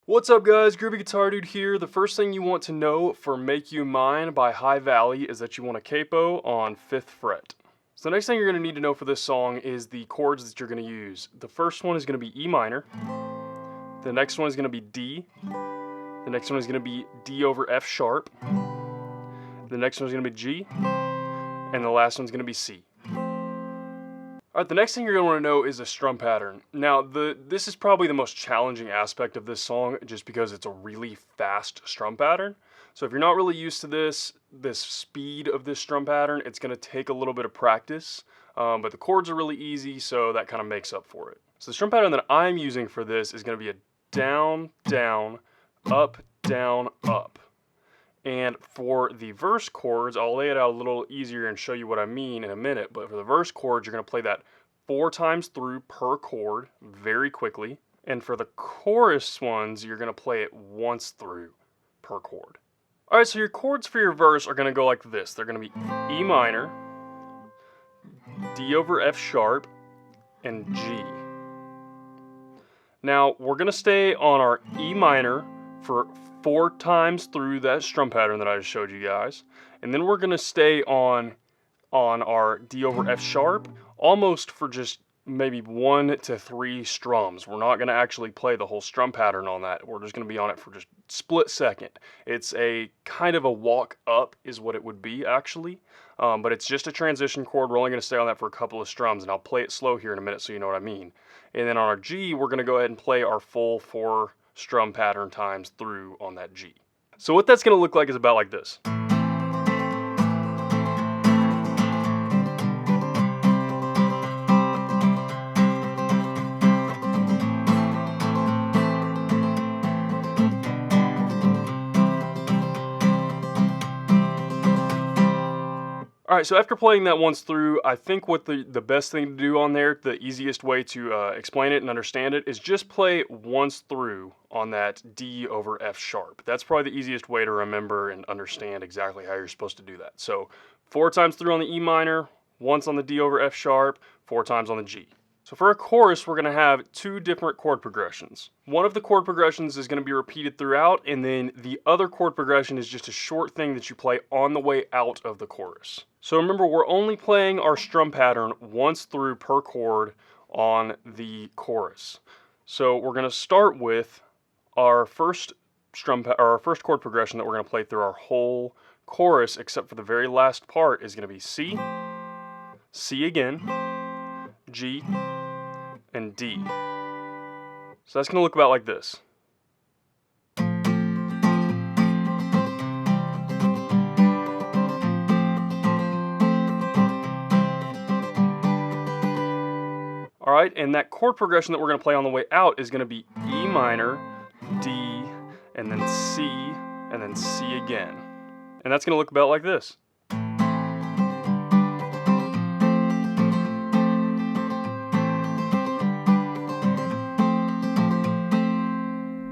What's up guys, Groovy Guitar Dude here. The first thing you want to know for Make You Mine by High Valley is that you want a capo on 5th fret. So the next thing you're going to need to know for this song is the chords that you're going to use. The first one is going to be E minor. The next one is going to be D. The next one is going to be D over F sharp. The next one is going to be G. And the last one's going to be C. Alright, the next thing you're going to want to know is a strum pattern. Now, this is probably the most challenging aspect of this song just because it's a really fast strum pattern. So if you're not really used to this speed of this strum pattern, it's going to take a little bit of practice. But the chords are really easy, so that kind of makes up for it. So the strum pattern that I'm using for this is going to be a down, down, up, down, up. And for the verse chords, I'll lay it out a little easier and show you what I mean in a minute, but for the verse chords, you're going to play that 4 times through per chord very quickly. And for the chorus ones, you're going to play it once through per chord. Alright, so your chords for your verse are going to go like this. They're going to be E minor, D over F sharp, and G. Now, we're going to stay on our E minor for 4 times through that strum pattern that I just showed you guys, and then we're going to stay on our D over F sharp almost for just maybe 1 to 3 strums. We're not going to actually play the whole strum pattern on that. We're just going to be on it for just a split second. It's a kind of a walk up is what it would be actually, but it's just a transition chord. We're only going to stay on that for a couple of strums, and I'll play it slow here in a minute so you know what I mean. And then on our G, we're going to go ahead and play our full 4 strum pattern times through on that G. So what that's going to look like is about like this. Alright, so after playing that once through, I think what the best thing to do on there, the easiest way to explain it and understand it, is just play once through on that D over F sharp. That's probably the easiest way to remember and understand exactly how you're supposed to do that. So 4 times through on the E minor, once on the D over F sharp, 4 times on the G. So for a chorus, we're going to have 2 different chord progressions. One of the chord progressions is going to be repeated throughout, and then the other chord progression is just a short thing that you play on the way out of the chorus. So remember, we're only playing our strum pattern once through per chord on the chorus. So we're going to start with our first chord progression that we're going to play through our whole chorus, except for the very last part is going to be C, C again, G, and D. So that's going to look about like this. Alright, and that chord progression that we're going to play on the way out is going to be E minor, D, and then C, and then C again. And that's going to look about like this.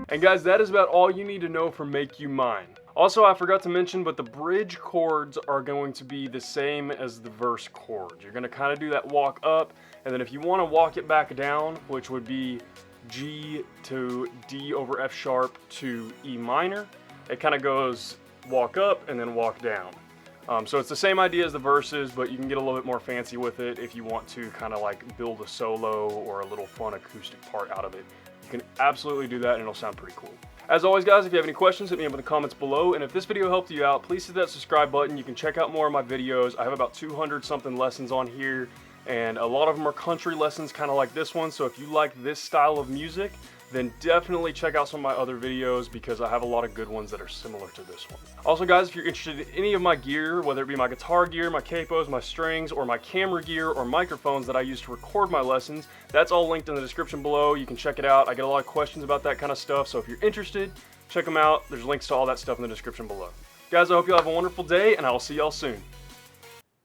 And guys, that is about all you need to know for Make You Mine. Also, I forgot to mention, but the bridge chords are going to be the same as the verse chords. You're going to kind of do that walk up, and then if you want to walk it back down, which would be G to D over F sharp to E minor, it kind of goes walk up and then walk down. So it's the same idea as the verses, but you can get a little bit more fancy with it if you want to kind of like build a solo or a little fun acoustic part out of it. You can absolutely do that and it'll sound pretty cool. As always guys, if you have any questions, hit me up in the comments below, and if this video helped you out, please hit that subscribe button. You can check out more of my videos. I have about 200 something lessons on here, and a lot of them are country lessons kind of like this one, so if you like this style of music, then definitely check out some of my other videos because I have a lot of good ones that are similar to this one. Also guys, if you're interested in any of my gear, whether it be my guitar gear, my capos, my strings, or my camera gear or microphones that I use to record my lessons, that's all linked in the description below. You can check it out. I get a lot of questions about that kind of stuff, so if you're interested, check them out. There's links to all that stuff in the description below. Guys, I hope you have a wonderful day, and I will see y'all soon.